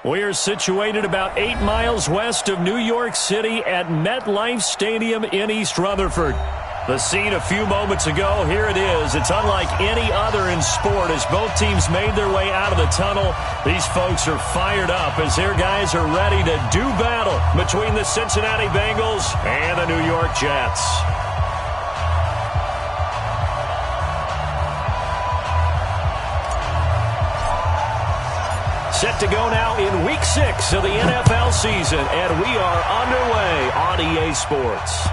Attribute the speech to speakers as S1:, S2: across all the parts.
S1: We are situated about 8 miles west of New York City at MetLife Stadium in East Rutherford. The scene a few moments ago, here it is. It's unlike any other in sport as both teams made their way out of the tunnel. These folks are fired up as their guys are ready to do battle between the Cincinnati Bengals and the New York Jets. Set to go now in Week 6 of the NFL season, and we are underway on EA Sports.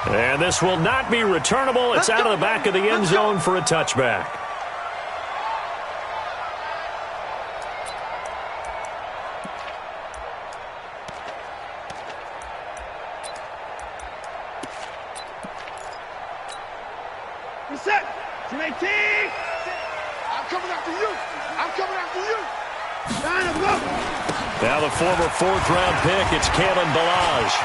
S1: And this will not be returnable. It's out of the back of the end zone for a touchback.
S2: Reset. 18. I'm coming after you. I'm coming after you.
S1: Now the former fourth-round pick, it's Kalen Ballage.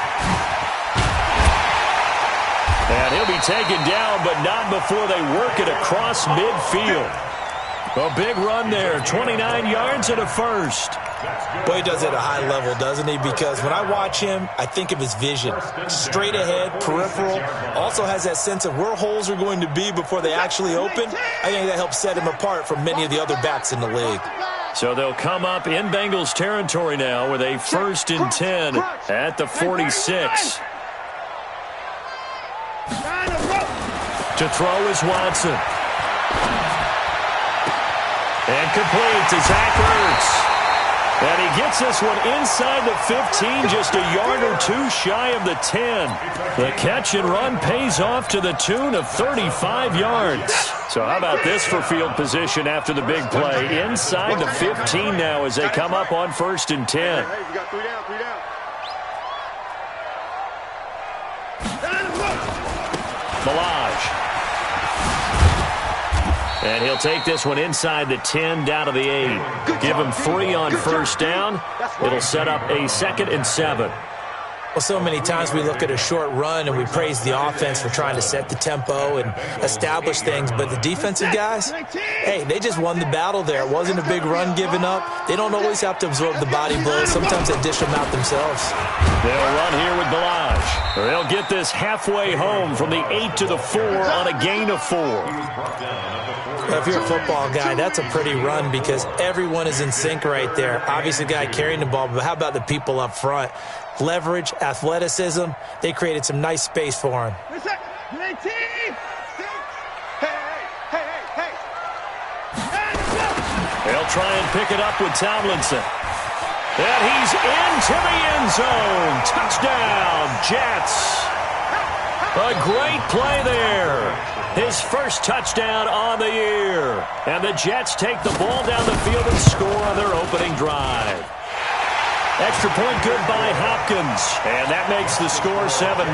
S1: And he'll be taken down, but not before they work it across midfield. A big run there, 29 yards and a first.
S3: Boy, he does it at a high level, doesn't he? Because when I watch him, I think of his vision. Straight ahead, peripheral. Also has that sense of where holes are going to be before they actually open. I think that helps set him apart from many of the other backs in the league.
S1: So they'll come up in Bengals territory now with a 1st and 10 at the 46. To throw is Watson. And complete to Zach Ertz. And he gets this one inside the 15, just a yard or two shy of the 10. The catch and run pays off to the tune of 35 yards. So how about this for field position after the big play? Inside the 15 now as they come up on 1st and 10.
S2: Hey, you got 3 down, 3 down.
S1: Ballage. And he'll take this one inside the 10 down to the 8. Give him 3 on 1st down. It'll set up a 2nd and 7.
S3: Well, so many times we look at a short run and we praise the offense for trying to set the tempo and establish things, but the defensive guys, hey, they just won the battle there. It wasn't a big run given up. They don't always have to absorb the body blows. Sometimes they dish them out themselves.
S1: They'll run here with Ballage. Or they'll get this halfway home from the 8 to the 4 on a gain of 4.
S3: Well, if you're a football guy, that's a pretty run because everyone is in sync right there. Obviously, the guy carrying the ball, but how about the people up front? Leverage, athleticism, they created some nice space for him.
S1: They'll try and pick it up with Tomlinson. And he's into the end zone. Touchdown, Jets. A great play there. His first touchdown on the year. And the Jets take the ball down the field and score on their opening drive. Extra point good by Hopkins. And that makes the score 7-0.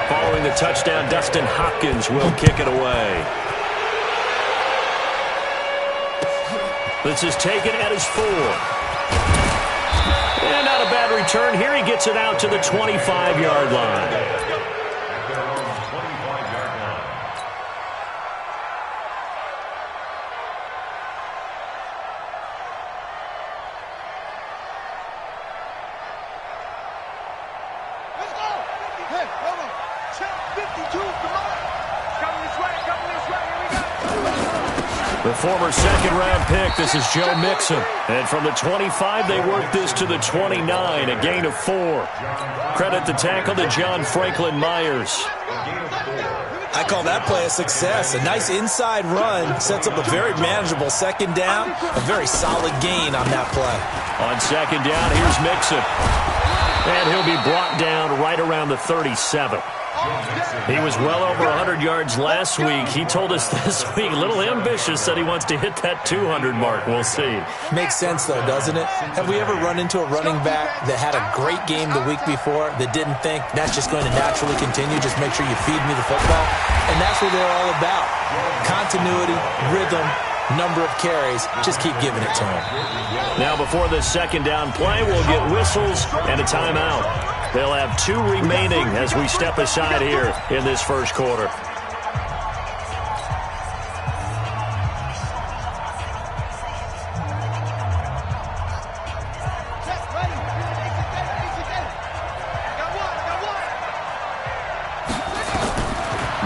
S1: Following the touchdown, Dustin Hopkins will kick it away. This is taken at his 4. And not a bad return here. He gets it out to the 25-yard line. The former second-round pick, this is Joe Mixon. And from the 25, they work this to the 29, a gain of 4. Credit the tackle to John Franklin Myers.
S3: I call that play a success. A nice inside run sets up a very manageable 2nd down. A very solid gain on that play.
S1: On 2nd down, here's Mixon. And he'll be brought down right around the 37. He was well over 100 yards last week. He told us this week, a little ambitious, that he wants to hit that 200 mark. We'll see.
S3: Makes sense, though, doesn't it? Have we ever run into a running back that had a great game the week before that didn't think that's just going to naturally continue? Just make sure you feed me the football. And that's what they're all about. Continuity, rhythm, number of carries. Just keep giving it to him.
S1: Now, before the 2nd down play, we'll get whistles and a timeout. They'll have 2 remaining as we step aside here in this first quarter.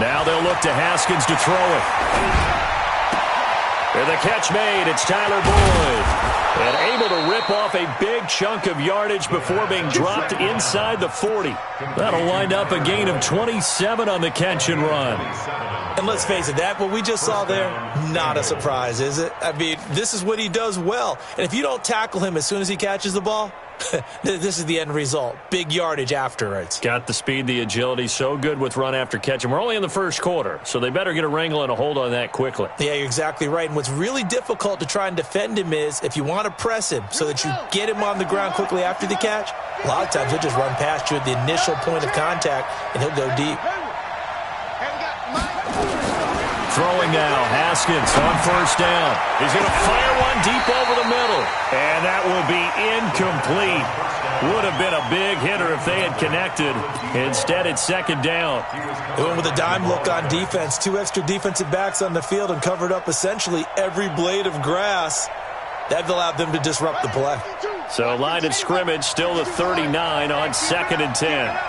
S1: Now they'll look to Haskins to throw it. And the catch made. It's Tyler Boyd. And able to rip off a big chunk of yardage before being dropped inside the 40. That'll wind up a gain of 27 on the catch and run.
S3: And let's face it, that what we just saw there, not a surprise, is it? I mean, this is what he does well. And if you don't tackle him as soon as he catches the ball, this is the end result. Big yardage afterwards.
S1: Got the speed, the agility, so good with run after catch. And we're only in the first quarter, so they better get a wrangle and a hold on that quickly.
S3: Yeah, you're exactly right. And what's really difficult to try and defend him is if you want to press him so that you get him on the ground quickly after the catch, a lot of times he'll just run past you at the initial point of contact, and he'll go deep.
S1: Throwing now, Haskins on first down. He's going to fire one deep over the middle. And that will be incomplete. Would have been a big hitter if they had connected. Instead, it's second down.
S3: They went with a dime look on defense. 2 extra defensive backs on the field and covered up essentially every blade of grass. That allowed them to disrupt the play.
S1: So line of scrimmage still the 39 on 2nd and 10.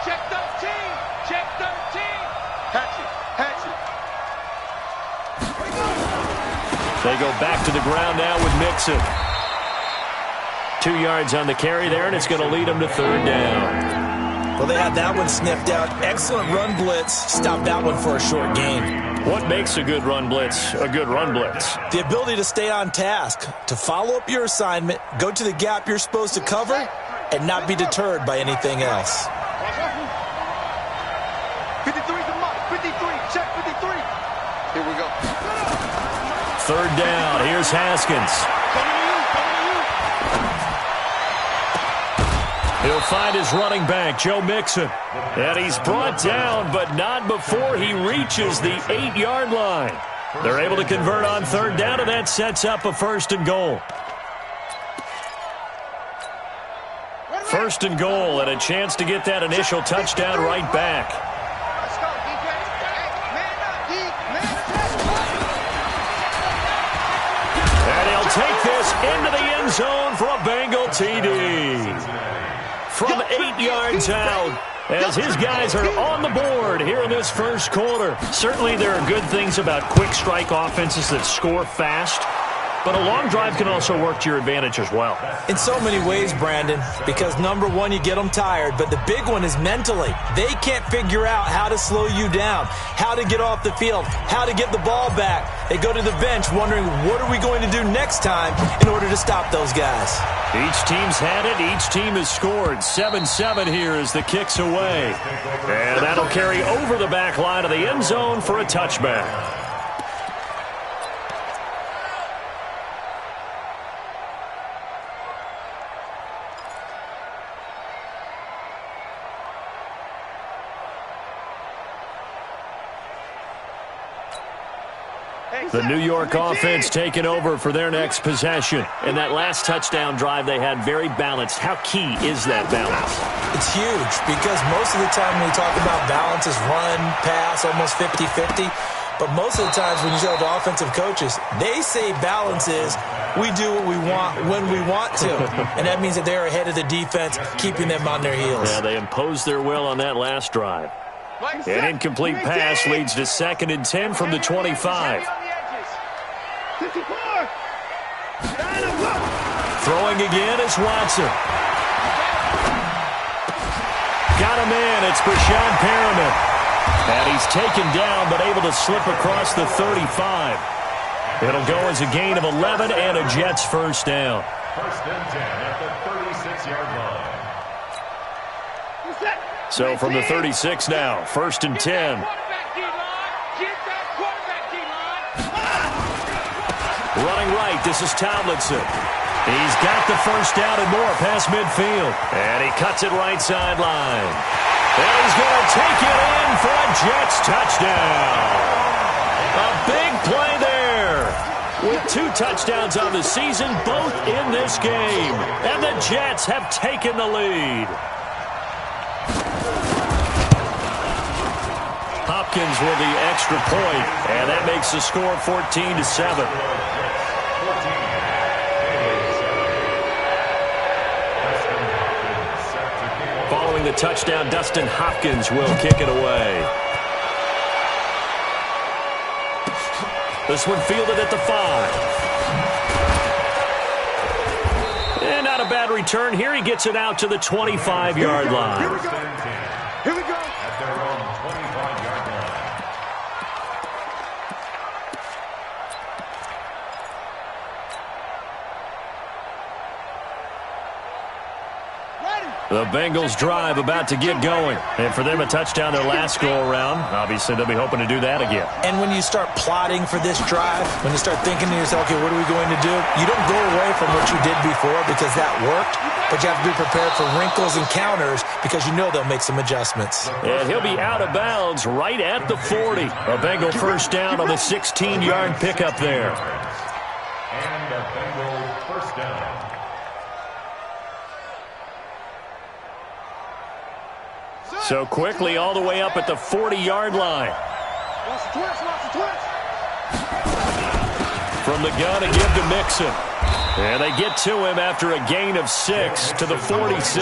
S2: Check 13. Check 13. Hatchet.
S1: They go back to the ground now with Mixon. 2 yards on the carry there, and it's going to lead them to 3rd down.
S3: Well, they had that one sniffed out. Excellent run blitz. Stopped that one for a short gain.
S1: What makes a good run blitz a good run blitz?
S3: The ability to stay on task, to follow up your assignment, go to the gap you're supposed to cover, and not be deterred by anything else.
S2: 53's the mark. 53. Check 53. Here we go.
S1: 3rd down. Here's Haskins. He'll find his running back, Joe Mixon. And he's brought down, but not before he reaches the 8-yard line. They're able to convert on 3rd down, and that sets up a 1st and goal. 1st and goal, and a chance to get that initial touchdown right back. And he'll take this into the end zone for a Bengal TD. From 8 yards out, as his guys are on the board here in this first quarter. Certainly there are good things about quick strike offenses that score fast, but a long drive can also work to your advantage as well.
S3: In so many ways, Brandon, because number one, you get them tired, but the big one is mentally. They can't figure out how to slow you down, how to get off the field, how to get the ball back. They go to the bench wondering, what are we going to do next time in order to stop those guys?
S1: Each team's had it. Each team has scored. 7-7 here as the kick's away. And that'll carry over the back line of the end zone for a touchback. The New York offense taking over for their next possession. And that last touchdown drive they had very balanced. How key is that balance?
S3: It's huge because most of the time when we talk about balance is run, pass, almost 50-50. But most of the times when you tell the offensive coaches, they say balance is we do what we want when we want to. And that means that they're ahead of the defense, keeping them on their heels.
S1: Yeah, they imposed their will on that last drive. An incomplete pass leads to 2nd and 10 from the 25. Throwing again is Watson. Got him in. It's Brashad Perriman. And he's taken down but able to slip across the 35. It'll go as a gain of 11 and a Jets first down.
S4: 1st and 10 at the 36-yard line.
S1: So from the 36 now, 1st and 10. Running right, this is Tomlinson. He's got the first down and more past midfield. And he cuts it right sideline. And he's going to take it in for a Jets touchdown. A big play there. With 2 touchdowns on the season, both in this game. And the Jets have taken the lead. Hopkins with the extra point, and that makes the score 14-7. a touchdown. Dustin Hopkins will kick it away. This one fielded at the 5. And not a bad return here. He gets it out to the 25-yard line.
S2: Here we go. Here we go.
S4: At their own 25-yard line.
S1: The Bengals drive about to get going. And for them, a touchdown their last go-around. Obviously, they'll be hoping to do that again.
S3: And when you start plotting for this drive, when you start thinking to yourself, okay, what are we going to do? You don't go away from what you did before because that worked, but you have to be prepared for wrinkles and counters because you know they'll make some adjustments.
S1: And he'll be out of bounds right at the 40. A Bengal first down on the 16-yard pickup there.
S4: And a Bengal first down.
S1: So quickly all the way up at the 40-yard line.
S2: Watch the twitch, watch the twitch.
S1: From the gun, a give to Mixon. And they get to him after a gain of 6 to the 46.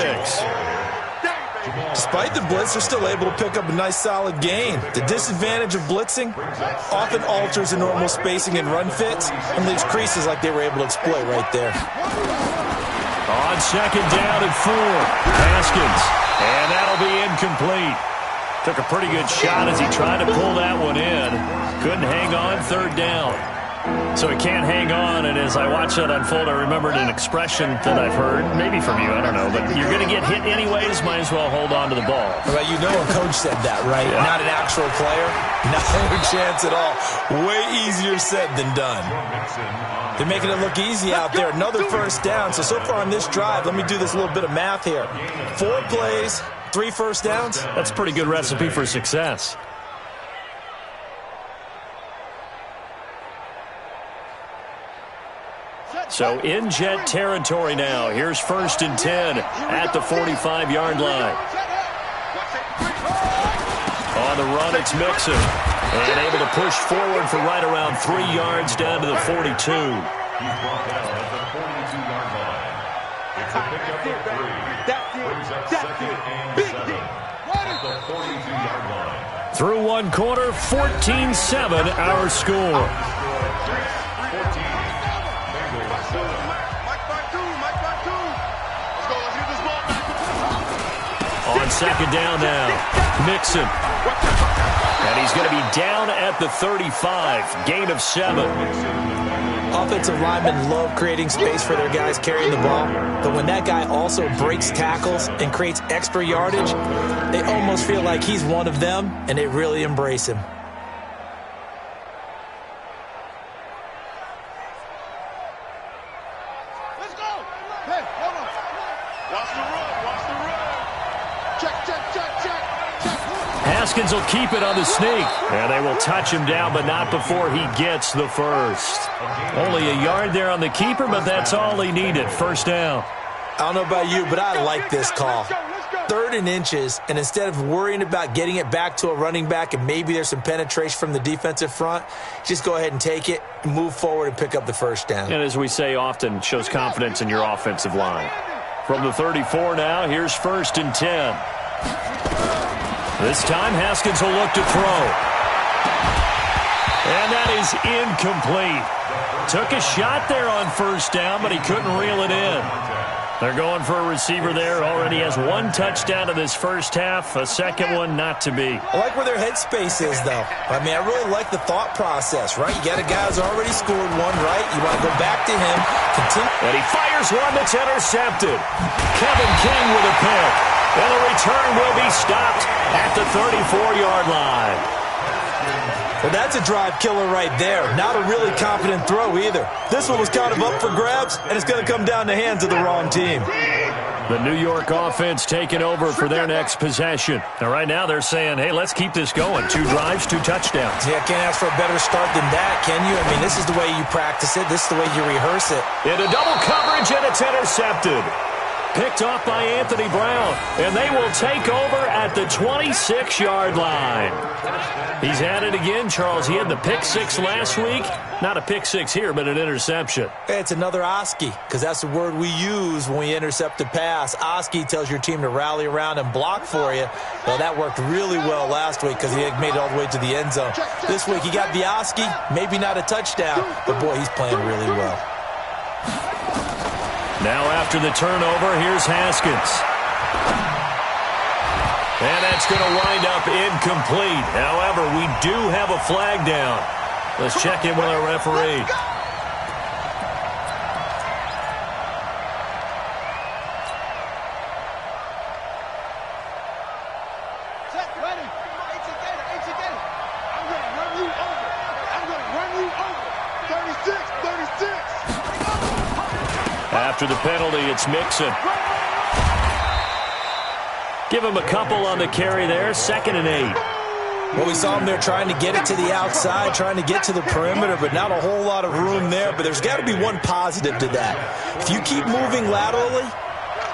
S3: Despite the blitz, they're still able to pick up a nice solid gain. The disadvantage of blitzing often alters the normal spacing and run fits and leaves creases like they were able to exploit right there.
S1: On second down and 4, Haskins. And that'll be incomplete. Took a pretty good shot as he tried to pull that one in. Couldn't hang on, third down. So he can't hang on, and as I watched that unfold, I remembered an expression that I've heard, maybe from you, I don't know, but you're going to get hit anyways, might as well hold on to the ball.
S3: Well, you know a coach said that, right?
S1: Yeah.
S3: Not an actual player. No chance at all. Way easier said than done. They're making it look easy out there. Another first down. So far on this drive, let me do this little bit of math here. 4 plays, 3 first downs.
S1: That's a pretty good recipe for success. So in Jet territory now. Here's first and 10 at the 45-yard line. On the run, it's Mixon. And able to push forward for right around 3 yards down to the 42.
S4: He's brought down at the 42-yard line. It's a pickup of 3. Brings up second and 7 at the 42-yard line.
S1: Through one quarter, 14-7 our score. On second down now, Mixon. And he's going to be down at the 35, gain of 7.
S3: Offensive linemen love creating space for their guys carrying the ball, but when that guy also breaks tackles and creates extra yardage, they almost feel like he's one of them, and they really embrace him.
S2: Let's go. Hey, hold on. Watch the run. Watch the run. Check, check, check, check.
S1: Haskins will keep it on the sneak. And they will touch him down, but not before he gets the first. Only a yard there on the keeper, but that's all he needed. First down.
S3: I don't know about you, but I like this call. 3rd and inches, and instead of worrying about getting it back to a running back and maybe there's some penetration from the defensive front, just go ahead and take it, move forward, and pick up the first down.
S1: And as we say often, shows confidence in your offensive line. From the 34 now, here's first and 10. This time, Haskins will look to throw. And that is incomplete. Took a shot there on first down, but he couldn't reel it in. They're going for a receiver there. Already has 1 touchdown in this first half. A second one not to be.
S3: I like where their headspace is, though. I mean, I really like the thought process, right? You got a guy who's already scored one, right? You want to go back to him, continue.
S1: And he fires one that's intercepted. Kevin King with a pick. And the return will be stopped at the 34-yard line.
S3: Well, that's a drive killer right there. Not a really confident throw either. This one was kind of up for grabs, and it's going to come down the hands of the wrong team.
S1: The New York offense taking over for their next possession. Now, right now they're saying, hey, let's keep this going. 2 drives, 2 touchdowns.
S3: Yeah, can't ask for a better start than that, can you? I mean, this is the way you practice it. This is the way you rehearse it.
S1: Into double coverage, and it's intercepted. picked off by Anthony Brown, and they will take over at the 26-yard line. He's at it again, Charles. He had the pick six last week. Not a pick six here, but an interception.
S3: It's another Oski, because that's the word we use when we intercept a pass. Oski tells your team to rally around and block for you. Well, that worked really well last week because he made it all the way to the end zone. This week he got the Oski, maybe not a touchdown, but boy, he's playing really well.
S1: Now after the turnover, here's Haskins. And that's going to wind up incomplete. However, we do have a flag down. Let's check in with our referee. After the penalty, it's Mixon. Give him a couple on the carry there. 2nd and 8.
S3: Well, we saw him there trying to get it to the outside, trying to get to the perimeter, but not a whole lot of room there. But there's got to be one positive to that. If you keep moving laterally,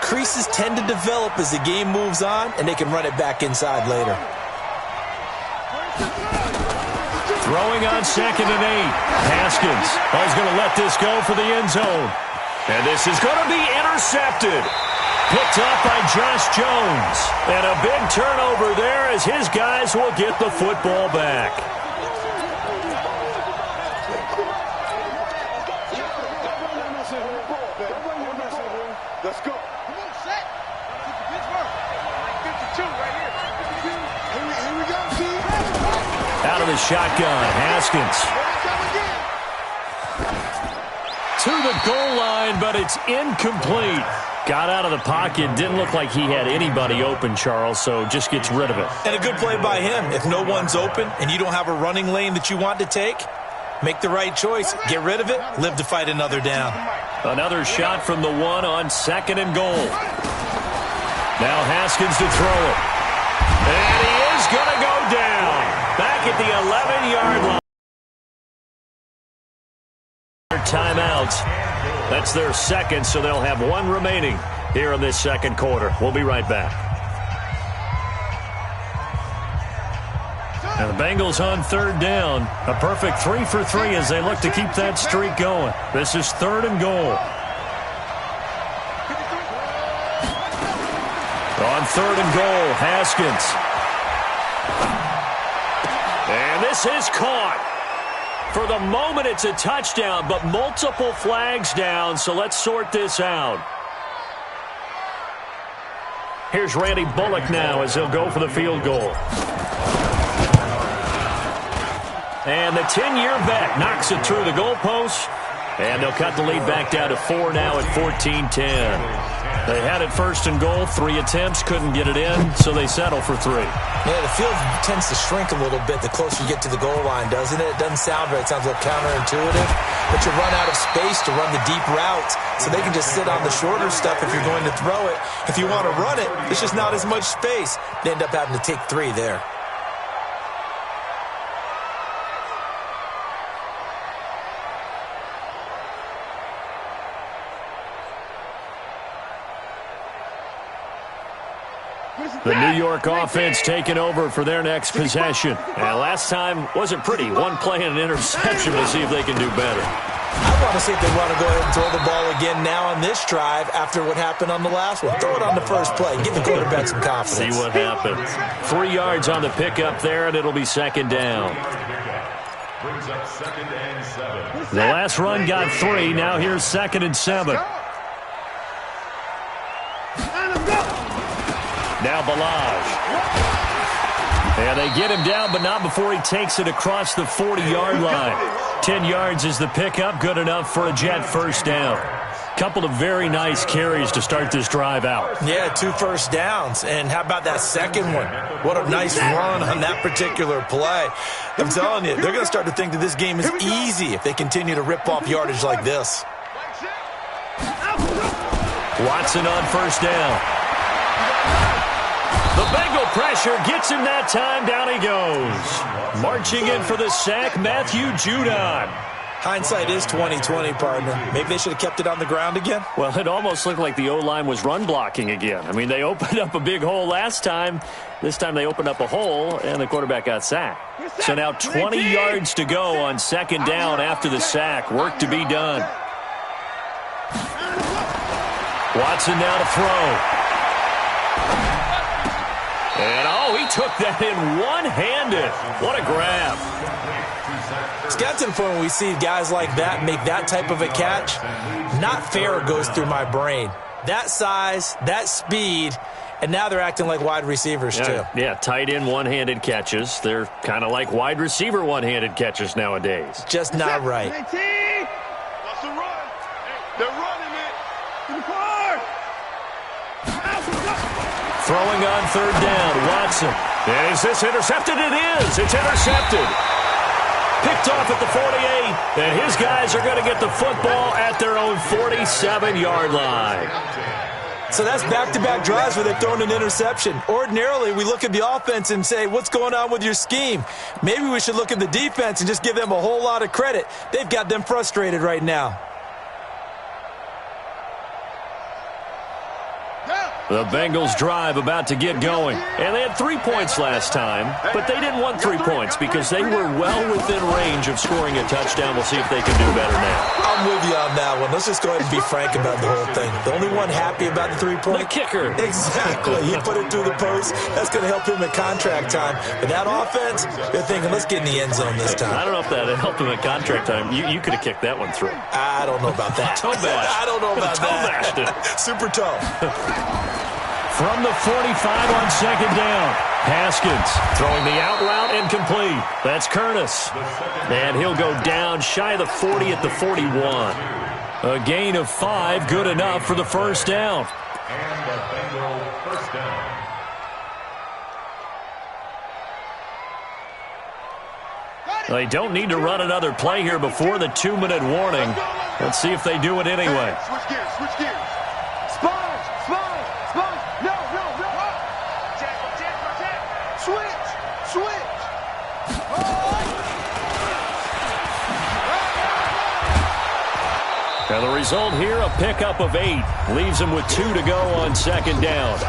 S3: creases tend to develop as the game moves on, and they can run it back inside later.
S1: Throwing on 2nd and 8. Haskins is going to let this go for the end zone. And this is going to be intercepted. Picked up by Josh Jones. And a big turnover there as his guys will get the football back.
S2: Let's go. Come on, set. Pittsburgh. 52 right here. Here we go, team.
S1: Out of the shotgun, Haskins. To the goal line, but it's incomplete. Got out of the pocket. Didn't look like he had anybody open, Charles, so just gets rid of it.
S3: And a good play by him. If no one's open and you don't have a running lane that you want to take, make the right choice. Get rid of it. Live to fight another down.
S1: Another shot from the 1 on 2nd and goal. Now Haskins to throw it. And he is going to go down. Back at the 11-yard line. Timeouts. That's their 2nd, so they'll have 1 remaining here in this 2nd quarter. We'll be right back. And the Bengals on 3rd down. A perfect 3 for 3 as they look to keep that streak going. This is 3rd and goal. On 3rd and goal, Haskins. And this is caught. For the moment, it's a touchdown, but multiple flags down, so let's sort this out. Here's Randy Bullock now as he'll go for the field goal. And the 10-year vet knocks it through the goalpost, and they'll cut the lead back down to 4 now at 14-10. They had it 1st and goal, 3 attempts, couldn't get it in, so they settle for 3.
S3: Yeah, the field tends to shrink a little bit the closer you get to the goal line, doesn't it? It doesn't sound right. It sounds a little counterintuitive. But you run out of space to run the deep routes, so they can just sit on the shorter stuff if you're going to throw it. If you want to run it, there's just not as much space. They end up having to take 3 there.
S1: The New York offense taking over for their next possession. And last time wasn't pretty. 1 play and an interception. We'll see if they can do better.
S3: I want to see if they want to go ahead and throw the ball again now on this drive after what happened on the last one. Throw it on the first play. Give the quarterback some confidence.
S1: See what happens. 3 yards on the pickup there, and it'll be 2nd down.
S4: Brings up 2nd and 7.
S1: The last run got 3. Now here's 2nd and 7. Now Balaj. And they get him down, but not before he takes it across the 40-yard line. 10 yards is the pickup, good enough for a Jet 1st down. Couple of very nice carries to start this drive out.
S3: Yeah, 2 first downs. And how about that second one? What a nice run on that particular play. I'm telling you, they're going to start to think that this game is easy if they continue to rip off yardage like this.
S1: Watson on 1st down. The Bengal pressure gets him that time. Down he goes. Marching in for the sack, Matthew Judon.
S3: Hindsight is 20/20, partner. Maybe they should have kept it on the ground again.
S1: Well, it almost looked like the O-line was run blocking again. I mean, they opened up a big hole last time. This time they opened up a hole, and the quarterback got sacked. So now 20 yards to go on second down after the sack. Work to be done. Watson now to throw. And, he took that in one-handed. What a grab.
S3: It's got to the point when we see guys like that make that type of a catch, not fair goes through my brain. That size, that speed, and now they're acting like wide receivers too.
S1: Yeah, tight end one-handed catches. They're kind of like wide receiver one-handed catches nowadays.
S3: Just not right.
S2: That's a run. They're running it. To the car.
S1: Throwing on third down, Watson. And is this intercepted? It is. It's intercepted. Picked off at the 48, and his guys are going to get the football at their own 47-yard line.
S3: So that's back-to-back drives where they've thrown an interception. Ordinarily, we look at the offense and say, what's going on with your scheme? Maybe we should look at the defense and just give them a whole lot of credit. They've got them frustrated right now.
S1: The Bengals drive about to get going. And they had 3 points last time, but they didn't want 3 points because they were well within range of scoring a touchdown. We'll see if they can do better now.
S3: I'm with you on that one. Let's just go ahead and be frank about the whole thing. The only one happy about the 3-point?
S1: The kicker.
S3: Exactly. He put it through the post. That's going to help him at contract time. But that offense, they're thinking, let's get in the end zone this time.
S1: I don't know if that helped him at contract time. You could have kicked that one through.
S3: I don't know about that.
S1: Toe bash.
S3: I don't know about
S1: that.
S3: Super toe.
S1: From the 45 on second down, Haskins throwing the out route incomplete. That's Curtis. And he'll go down shy of the 40 at the 41. A gain of 5, good enough for the first down.
S4: And the Bengal first down.
S1: They don't need to run another play here before the 2-minute warning. Let's see if they do it anyway.
S2: Switch gears, switch gears.
S1: And the result here, a pickup of 8. Leaves them with 2 to go on second down.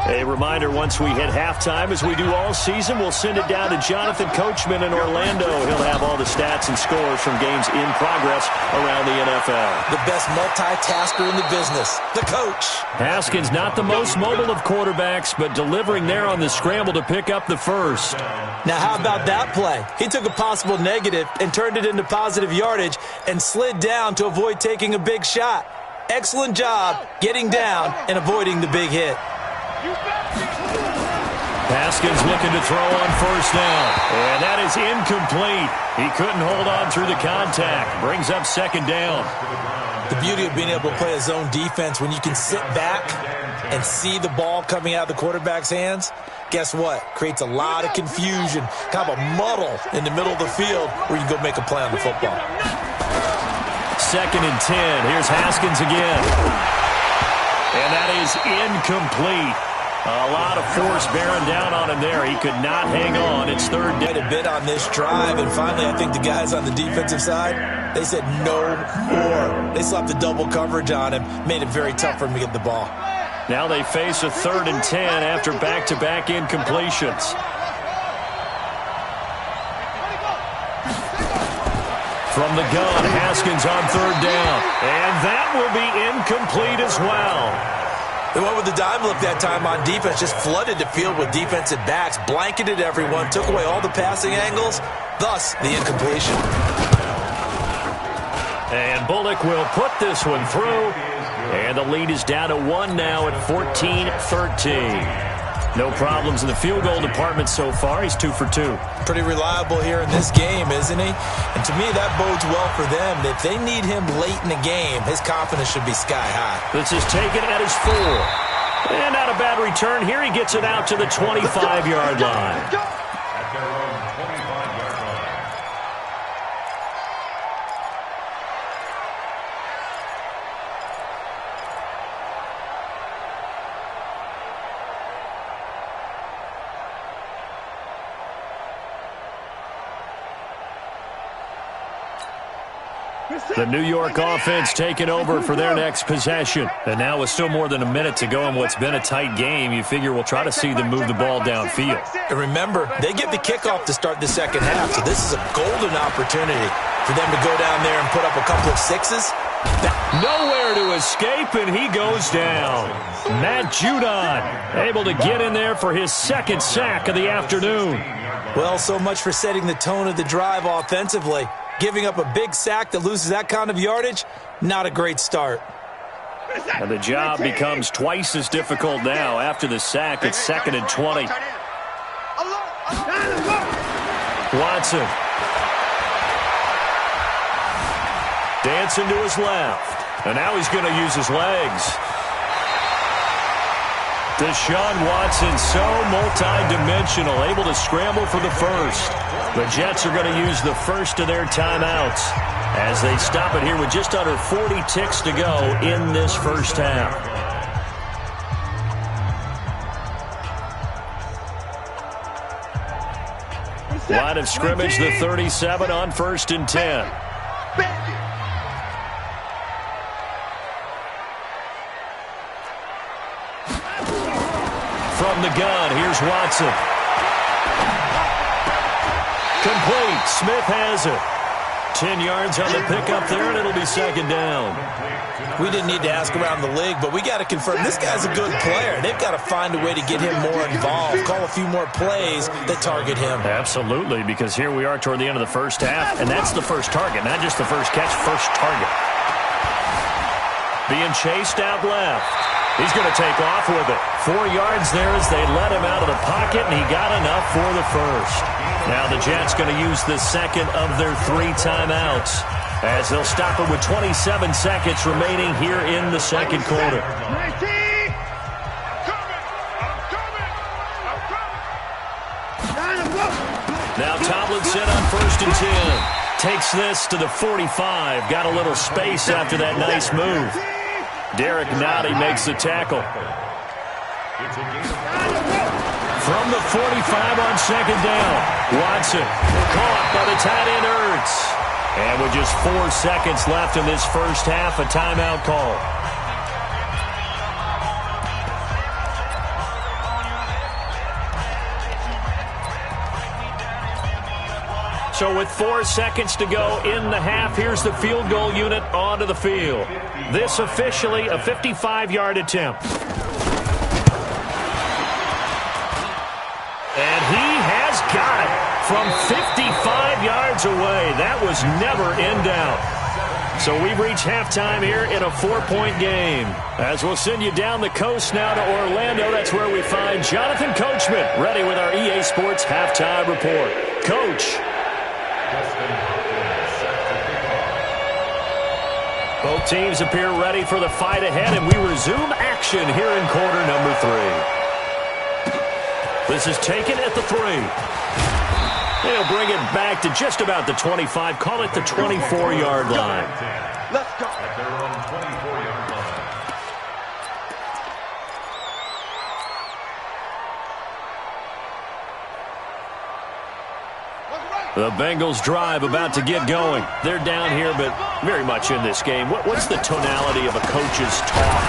S1: A reminder, once we hit halftime, as we do all season, we'll send it down to Jonathan Coachman in Orlando. He'll have all the stats and scores from games in progress around the NFL.
S3: The best multitasker in the business, the coach.
S1: Haskins, not the most mobile of quarterbacks, but delivering there on the scramble to pick up the first.
S3: Now, how about that play? He took a possible negative and turned it into positive yardage and slid down to avoid taking a big shot. Excellent job getting down and avoiding the big hit.
S1: Haskins looking to throw on first down. And that is incomplete. He couldn't hold on through the contact. Brings up second down.
S3: The beauty of being able to play a zone defense when you can sit back and see the ball coming out of the quarterback's hands, guess what? Creates a lot of confusion, kind of a muddle in the middle of the field where you can go make a play on the football.
S1: Second and 10. Here's Haskins again. And that is incomplete. A lot of force bearing down on him there. He could not hang on. It's third down.
S3: Quite a bit on this drive, and finally I think the guys on the defensive side, they said no more. They slapped the double coverage on him, made it very tough for him to get the ball.
S1: Now they face a third and 10 after back-to-back incompletions. From the gun, Haskins on third down. And that will be incomplete as well.
S3: They went with the dime look that time on defense, just flooded the field with defensive backs, blanketed everyone, took away all the passing angles, thus the incompletion.
S1: And Bullock will put this one through. And the lead is down to 1 now at 14-13. No problems in the field goal department so far. He's 2 for 2.
S3: Pretty reliable here in this game, isn't he? And to me, that bodes well for them. If they need him late in the game, his confidence should be sky high.
S1: This is taken at his 4. And not a bad return here. He gets it out to the 25-yard line.
S4: At their own 25-yard line.
S1: The New York offense taking over for their next possession. And now with still more than a minute to go in what's been a tight game, you figure we'll try to see them move the ball downfield.
S3: And remember, they get the kickoff to start the second half, so this is a golden opportunity for them to go down there and put up a couple of sixes.
S1: Nowhere to escape, and he goes down. Matt Judon able to get in there for his second sack of the afternoon.
S3: Well, so much for setting the tone of the drive offensively. Giving up a big sack that loses that kind of yardage, not a great start.
S1: And the job becomes twice as difficult now. After the sack, it's 2nd and 20. Watson. Dancing to his left. And now he's going to use his legs. Deshaun Watson, so multi-dimensional, able to scramble for the first. The Jets are going to use the first of their timeouts as they stop it here with just under 40 ticks to go in this first half. Line of scrimmage, the 37 on 1st and 10. From the gun, here's Watson. Complete. Smith has it. 10 yards on the pickup there, and it'll be 2nd down.
S3: We didn't need to ask around the league, but we got to confirm this guy's a good player. They've got to find a way to get him more involved, call a few more plays that target him.
S1: Absolutely, because here we are toward the end of the first half, and that's the first target, not just the first catch, first target. Being chased out left. He's going to take off with it. 4 yards there as they let him out of the pocket, and he got enough for the first. Now the Jets going to use the second of their 3 timeouts as they'll stop it with 27 seconds remaining here in the second quarter. Now Tomlinson on 1st and 10. Takes this to the 45. Got a little space after that nice move. Derek Nottie makes the tackle. From the 45 on 2nd down. Watson caught by the tight end Ertz. And with just 4 seconds left in this first half, a timeout call. So with 4 seconds to go in the half, here's the field goal unit onto the field. This officially a 55-yard attempt. And he has got it from 55 yards away. That was never in doubt. So we've reached halftime here in a 4-point game. As we'll send you down the coast now to Orlando, that's where we find Jonathan Coachman ready with our EA Sports Halftime Report. Coach. Both teams appear ready for the fight ahead, and we resume action here in quarter number 3. This is taken at the 3. They'll bring it back to just about the 25. Call it the 24-yard line.
S2: Let's go.
S4: At their own 24-yard line.
S1: The Bengals drive about to get going. They're down here, but very much in this game. What's the tonality of a coach's talk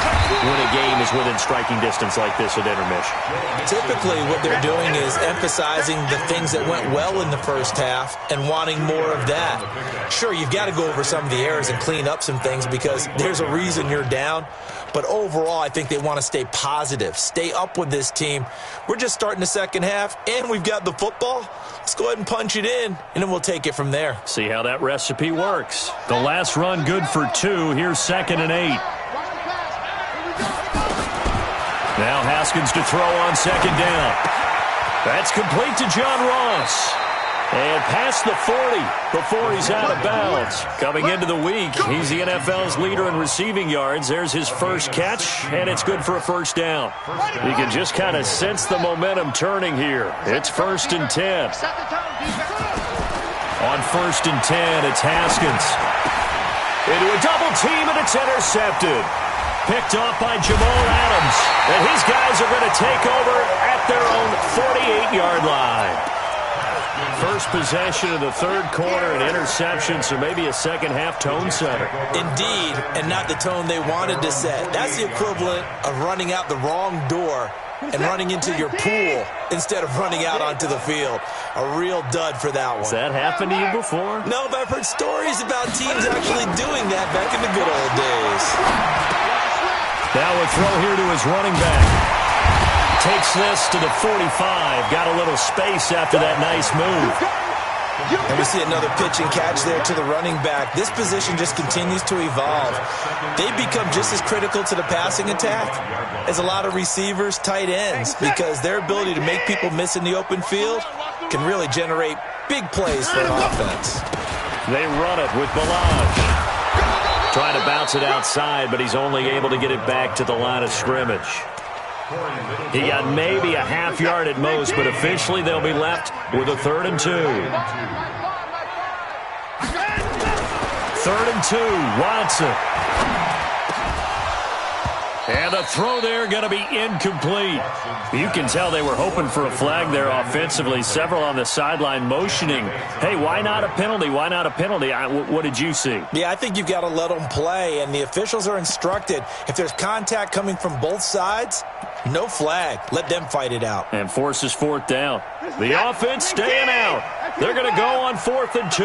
S1: when a game is within striking distance like this at intermission?
S3: Typically, what they're doing is emphasizing the things that went well in the first half and wanting more of that. Sure, you've got to go over some of the errors and clean up some things because there's a reason you're down. But overall, I think they want to stay positive, stay up with this team. We're just starting the second half, and we've got the football. Let's go ahead and punch it in, and then we'll take it from there.
S1: See how that recipe works. The last run good for 2. Here's 2nd and 8. Now Haskins to throw on 2nd down. That's complete to John Ross. And past the 40 before he's out of bounds. Coming into the week, he's the NFL's leader in receiving yards. There's his first catch, and it's good for a first down. You can just kind of sense the momentum turning here. It's 1st and 10. On 1st and 10, it's Haskins. Into a double team, and it's intercepted. Picked off by Jamal Adams. And his guys are going to take over at their own 48-yard line. First possession of the third quarter, an interception, so maybe a second-half tone setter.
S3: Indeed, and not the tone they wanted to set. That's the equivalent of running out the wrong door and running into your pool instead of running out onto the field. A real dud for that one.
S1: Has that happened to you before?
S3: No, but I've heard stories about teams actually doing that back in the good old days.
S1: Now a throw here to his running back. Takes this to the 45. Got a little space after that nice move.
S3: And we see another pitch and catch there to the running back. This position just continues to evolve. They've become just as critical to the passing attack as a lot of receivers, tight ends, because their ability to make people miss in the open field can really generate big plays for an offense.
S1: They run it with Balaj. Trying to bounce it outside, but he's only able to get it back to the line of scrimmage. He got maybe a half yard at most, but officially they'll be left with a 3rd and 2. 3rd and 2, Watson. And the throw there going to be incomplete. You can tell they were hoping for a flag there offensively. Several on the sideline motioning, hey, why not a penalty? Why not a penalty? What did you see?
S3: Yeah, I think you've got to let them play, and the officials are instructed. If there's contact coming from both sides, no flag. Let them fight it out.
S1: And forces 4th down. The offense staying out. They're going to go on 4th and 2.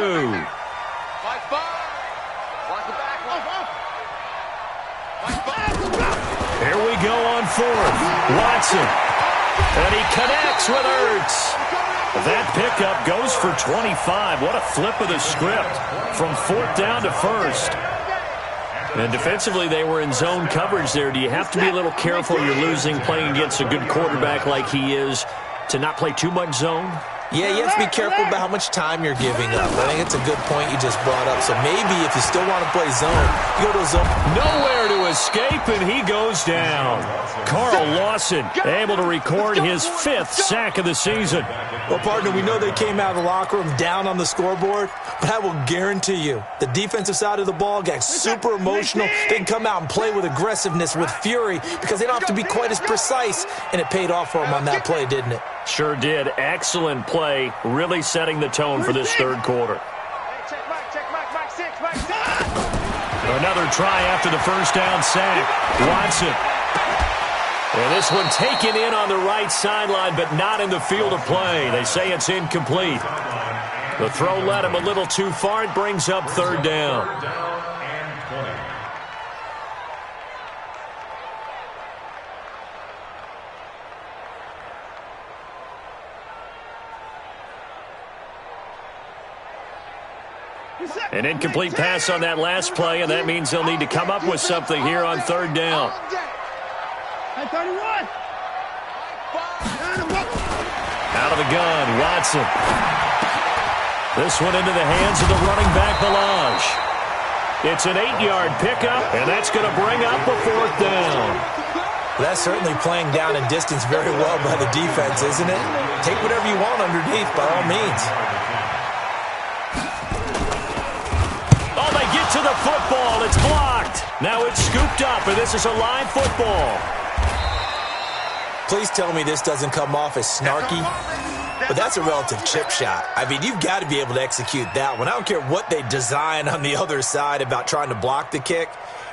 S1: Here we go on 4th. Watson. And he connects with Ertz. That pickup goes for 25. What a flip of the script from 4th down to 1st. And defensively, they were in zone coverage there. Do you have to be a little careful? You're losing, playing against a good quarterback like he is, to not play too much zone?
S3: Yeah, you have to be careful about how much time you're giving up. I think it's a good point you just brought up. So maybe if you still want to play zone, you go to a zone.
S1: Nowhere to escape, and he goes down. Carl Lawson able to record his 5th sack of the season.
S3: Well, partner, we know they came out of the locker room down on the scoreboard, but I will guarantee you the defensive side of the ball got super emotional. They can come out and play with aggressiveness, with fury, because they don't have to be quite as precise, and it paid off for them on that play, didn't it?
S1: Sure did. Excellent play, really setting the tone for this 3rd quarter. Another try after the 1st down sack. Watson. And this one taken in on the right sideline, but not in the field of play. They say it's incomplete. The throw led him a little too far. It brings up 3rd down. An incomplete pass on that last play, and that means they'll need to come up with something here on 3rd down. Out of the gun, Watson. This one into the hands of the running back, Balaj. It's an 8-yard pickup, and that's going to bring up a 4th down.
S3: Well, that's certainly playing down and distance very well by the defense, isn't it? Take whatever you want underneath, by all means.
S1: To the football, it's blocked. Now it's scooped up, and this is a live football.
S3: Please tell me this doesn't come off as snarky, but that's a relative chip shot. I mean, you've got to be able to execute that one. I don't care what they design on the other side about trying to block the kick.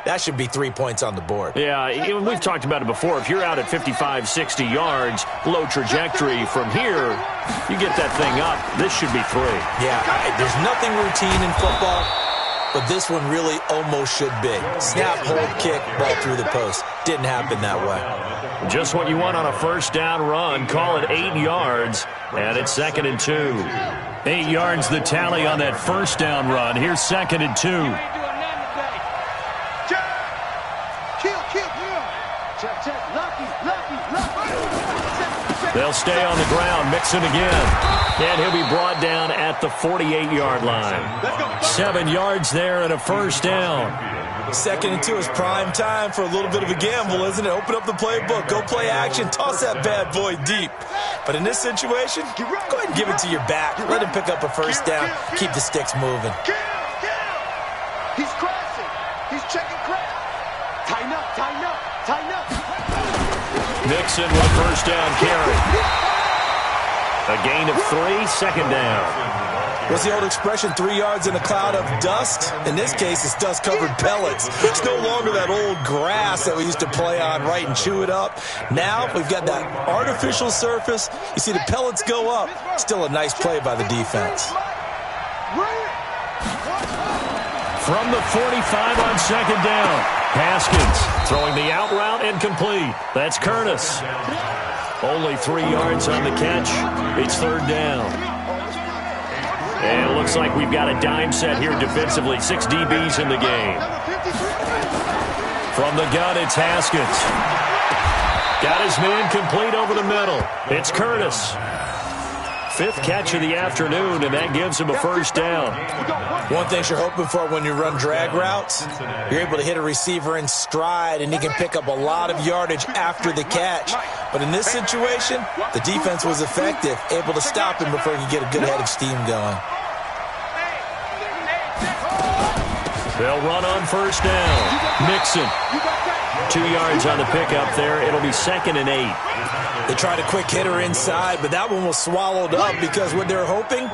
S3: That should be 3 points on the board.
S1: Yeah, we've talked about it before. If you're out at 55, 60 yards, low trajectory from here, you get that thing up. This should be 3.
S3: Yeah, there's nothing routine in football, but this one really almost should be. Snap, hold, kick, ball through the post. Didn't happen that way.
S1: Just what you want on a 1st down run. Call it 8 yards, and it's 2nd and 2. 8 yards the tally on that 1st down run. Here's 2nd and 2. They'll stay on the ground, Mixon again. And he'll be brought down at the 48-yard line. 7 yards there and a 1st down.
S3: 2nd and 2 is prime time for a little bit of a gamble, isn't it? Open up the playbook, go play action, toss that bad boy deep. But in this situation, go ahead and give it to your back. Let him pick up a 1st down, keep the sticks moving.
S2: He's crossing. He's checking crowd. Tighten up, tighten up, tighten up.
S1: Mixon with a 1st down carry. A gain of 3, second down.
S3: What's the old expression, 3 yards in a cloud of dust? In this case, it's dust-covered pellets. It's no longer that old grass that we used to play on, right, and chew it up. Now we've got that artificial surface. You see the pellets go up. Still a nice play by the defense.
S1: From the 45 on second down. Haskins throwing the out route incomplete. That's Curtis. Only 3 yards on the catch. It's third down. And it looks like we've got a dime set here defensively. 6 DBs in the game. From the gun, it's Haskins. Got his man complete over the middle. It's Curtis. 5th catch of the afternoon, and that gives him a first down.
S3: One thing you're hoping for when you run drag routes, you're able to hit a receiver in stride, and he can pick up a lot of yardage after the catch. But in this situation, the defense was effective, able to stop him before he could get a good head of steam going.
S1: They'll run on first down. Mixon. 2 yards on the pickup there. It'll be 2nd and 8.
S3: They tried a quick hitter inside, but that one was swallowed up because what they're hoping,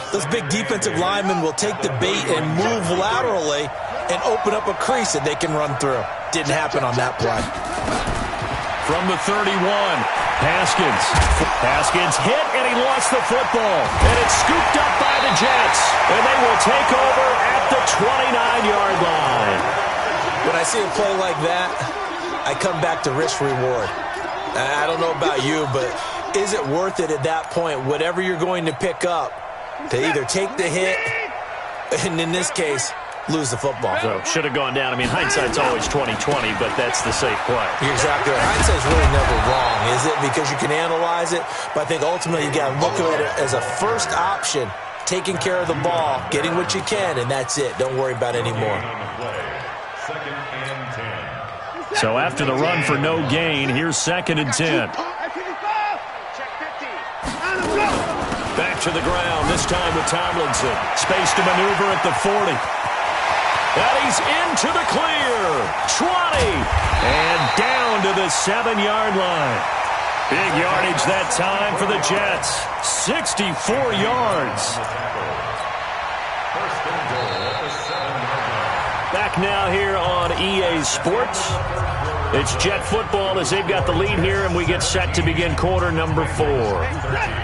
S3: those big defensive linemen will take the bait and move laterally and open up a crease that they can run through. Didn't happen on that play.
S1: From the 31, Haskins. Haskins hit, and he lost the football. And it's scooped up by the Jets. And they will take over at the 29-yard line.
S3: When I see a play like that, I come back to risk-reward. I don't know about you, but is it worth it at that point, whatever you're going to pick up, to either take the hit, and in this case, lose the football?
S1: So, should have gone down. I mean, hindsight's always 20/20, but that's the safe play.
S3: You're exactly right. Hindsight's really never wrong, is it? Because you can analyze it, but I think ultimately you got to look at it as a first option, taking care of the ball, getting what you can, and that's it. Don't worry about any more.
S1: So after the run for no gain, here's 2nd and 10. Back to the ground, this time with Tomlinson. Space to maneuver at the 40. And he's into the clear. 20. And down to the 7-yard line. Big yardage that time for the Jets. 64 yards. Back now here on EA Sports. It's Jet football as they've got the lead here, and we get set to begin quarter number 4.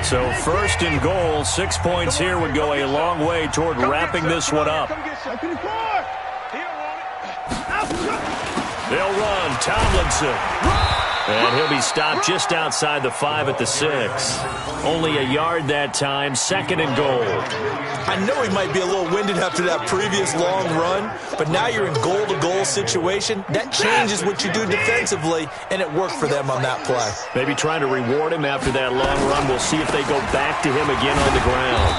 S1: So 1st and goal, 6 points here would go a long way toward wrapping this one up. They'll run. Tomlinson. And he'll be stopped just outside the 5 at the 6. Only a yard that time, 2nd and goal.
S3: I know he might be a little winded after that previous long run, but now you're in goal-to-goal situation. That changes what you do defensively, and it worked for them on that play.
S1: Maybe trying to reward him after that long run. We'll see if they go back to him again on the ground.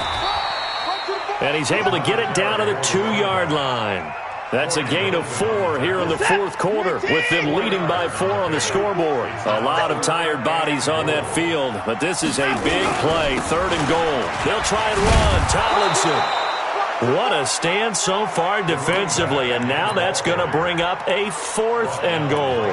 S1: And he's able to get it down to the 2-yard line. That's a gain of 4 here in the 4th quarter, with them leading by 4 on the scoreboard. A lot of tired bodies on that field, but this is a big play, 3rd and goal. They'll try and run. Tomlinson. What a stand so far defensively, and now that's going to bring up a 4th and goal.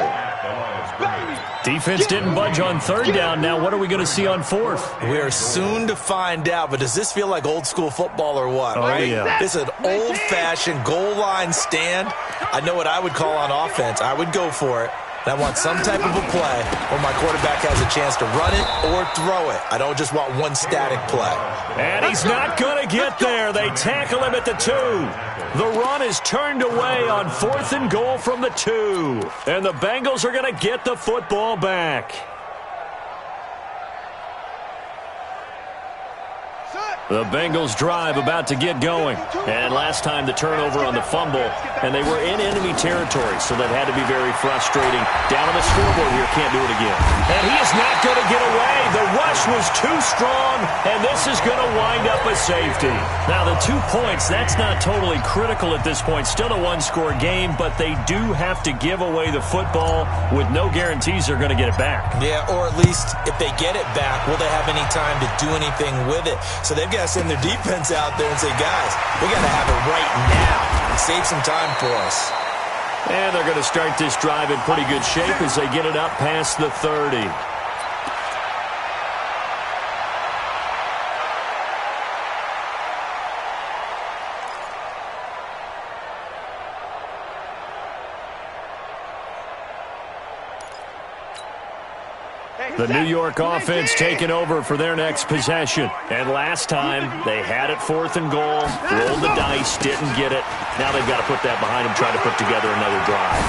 S1: Defense didn't budge on 3rd down. Now what are we going to see on 4th?
S3: We are soon to find out, but does this feel like old school football or what?
S1: Oh,
S3: right?
S1: Yeah.
S3: This is an old-fashioned goal line stand. I know what I would call on offense. I would go for it. And I want some type of a play where my quarterback has a chance to run it or throw it. I don't just want one static play.
S1: And he's not going to get there. They tackle him at the 2. The run is turned away on 4th and goal from the 2. And the Bengals are going to get the football back. The Bengals drive about to get going. And last time the turnover on the fumble, and they were in enemy territory, so that had to be very frustrating. Down on the scoreboard here, can't do it again. And he is not going to get away. The rush was too strong, and this is going to wind up a safety. Now, the 2 points, that's not totally critical at this point. Still a one-score game, but they do have to give away the football with no guarantees they're going to get it back.
S3: Yeah, or at least if they get it back, will they have any time to do anything with it? So they've got to send their defense out there and say, guys, we got to have it right now and save some time for us.
S1: And they're going to start this drive in pretty good shape as they get it up past the 30. The New York offense taking over for their next possession. And last time, they had it 4th and goal, rolled the dice, didn't get it. Now they've got to put that behind them, try to put together another drive.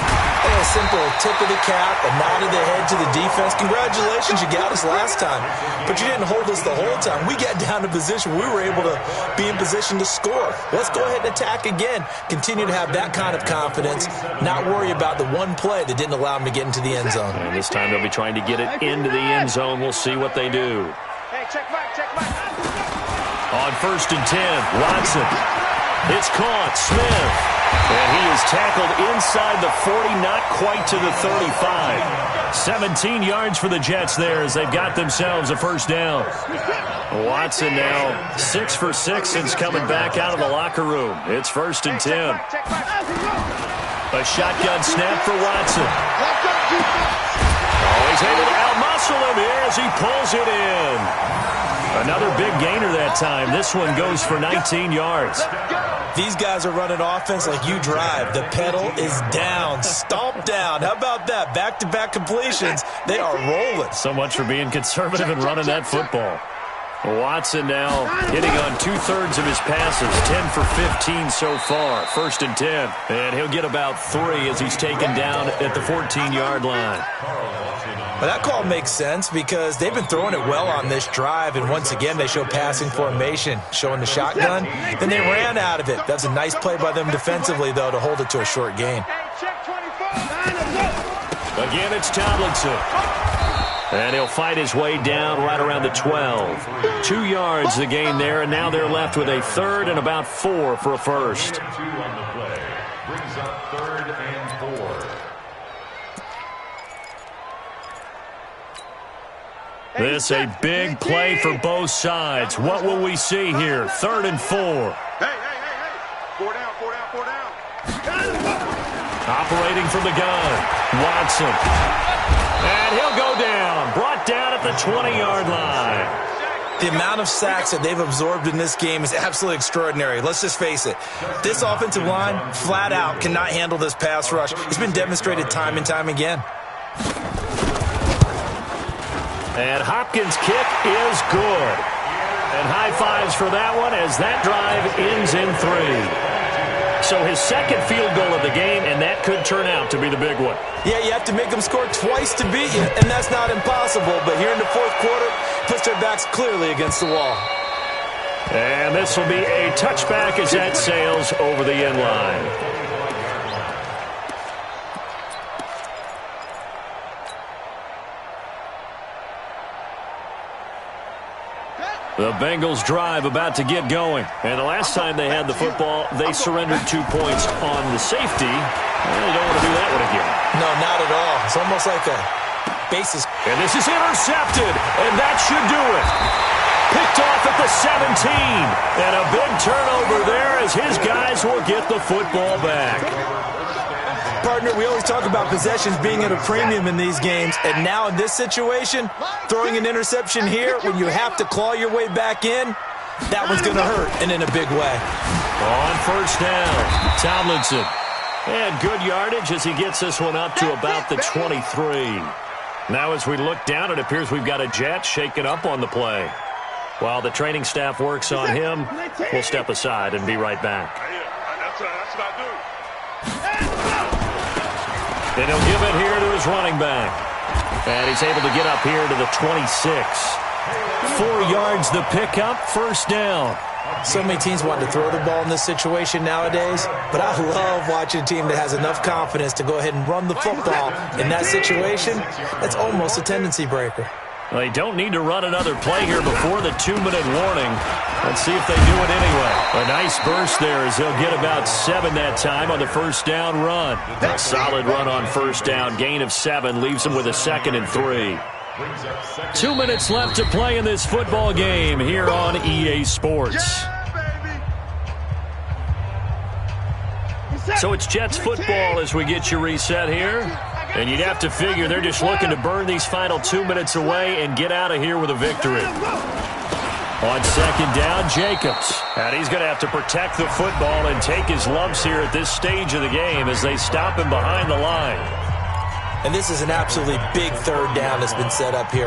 S3: A simple tip of the cap, a nod of the head to the defense. Congratulations, you got us last time. But you didn't hold us the whole time. We got down to position. We were able to be in position to score. Let's go ahead and attack again. Continue to have that kind of confidence, not worry about the one play that didn't allow them to get into the end zone.
S1: And this time they'll be trying to get it into the end zone. We'll see what they do.
S2: Hey, check back.
S1: On 1st and 10, Watson. It's caught. Smith. And he is tackled inside the 40, not quite to the 35. 17 yards for the Jets there as they've got themselves a first down. Watson now 6 for 6 since coming back out of the locker room. It's 1st and 10. A shotgun snap for Watson. Oh, he's able to outmuscle him here as he pulls it in. Another big gainer that time. This one goes for 19 yards.
S3: These guys are running offense like you drive. The pedal is down, stomped down. How about that? Back-to-back completions. They are rolling.
S1: So much for being conservative and running that football. Watson now hitting on 2/3 of his passes, 10 for 15 so far. 1st and 10. And he'll get about 3 as he's taken down at the 14-yard line.
S3: Well, that call makes sense because they've been throwing it well on this drive, and once again they show passing formation, showing the shotgun. Then they ran out of it. That's a nice play by them defensively, though, to hold it to a short gain.
S1: Again, it's Tomlinson. And he'll fight his way down right around the 12. 2 yards the gain there, and now they're left with a 3rd and about 4 for a first.
S4: 2 on the play. Brings up 3rd and 4.
S1: This a big play for both sides. What will we see here? 3rd and 4.
S2: Hey. 4 down.
S1: Operating from the gun, Watson. And he'll go down. Brought down at the 20-yard line.
S3: The amount of sacks that they've absorbed in this game is absolutely extraordinary. Let's just face it. This offensive line, flat out, cannot handle this pass rush. It's been demonstrated time and time again.
S1: And Hopkins' kick is good. And high fives for that one as that drive ends in 3. So his second field goal of the game, and that could turn out to be the big one.
S3: Yeah, you have to make them score twice to beat you, and that's not impossible. But here in the 4th quarter, puts their backs clearly against the wall.
S1: And this will be a touchback as that sails over the end line. The Bengals drive about to get going. And the last time they had the football, they surrendered 2 points on the safety. Well, they don't want to do that one again.
S3: No, not at all. It's almost like a basis.
S1: And this is intercepted, and that should do it. Picked off at the 17. And a big turnover there as his guys will get the football back.
S3: Partner, we always talk about possessions being at a premium in these games, and now in this situation, throwing an interception here when you have to claw your way back in, that one's going to hurt, and in a big way.
S1: On 1st down, Tomlinson. And good yardage as he gets this one up to about the 23. Now as we look down, it appears we've got a Jet shaken up on the play. While the training staff works on him, we'll step aside and be right back.
S2: That's what I do.
S1: And he'll give it here to his running back. And he's able to get up here to the 26. 4 yards the pickup, 1st down.
S3: So many teams want to throw the ball in this situation nowadays, but I love watching a team that has enough confidence to go ahead and run the football. In that situation, that's almost a tendency breaker.
S1: Well, they don't need to run another play here before the 2-minute warning. Let's see if they do it anyway. A nice burst there as they'll get about 7 that time on the 1st down run. A solid run on 1st down. Gain of 7 leaves them with a 2nd and 3. 2 minutes left to play in this football game here on EA Sports. So it's Jets football as we get you reset here. And you'd have to figure they're just looking to burn these final 2 minutes away and get out of here with a victory. On 2nd down, Jacobs. And he's going to have to protect the football and take his lumps here at this stage of the game as they stop him behind the line.
S3: And this is an absolutely big third down that's been set up here.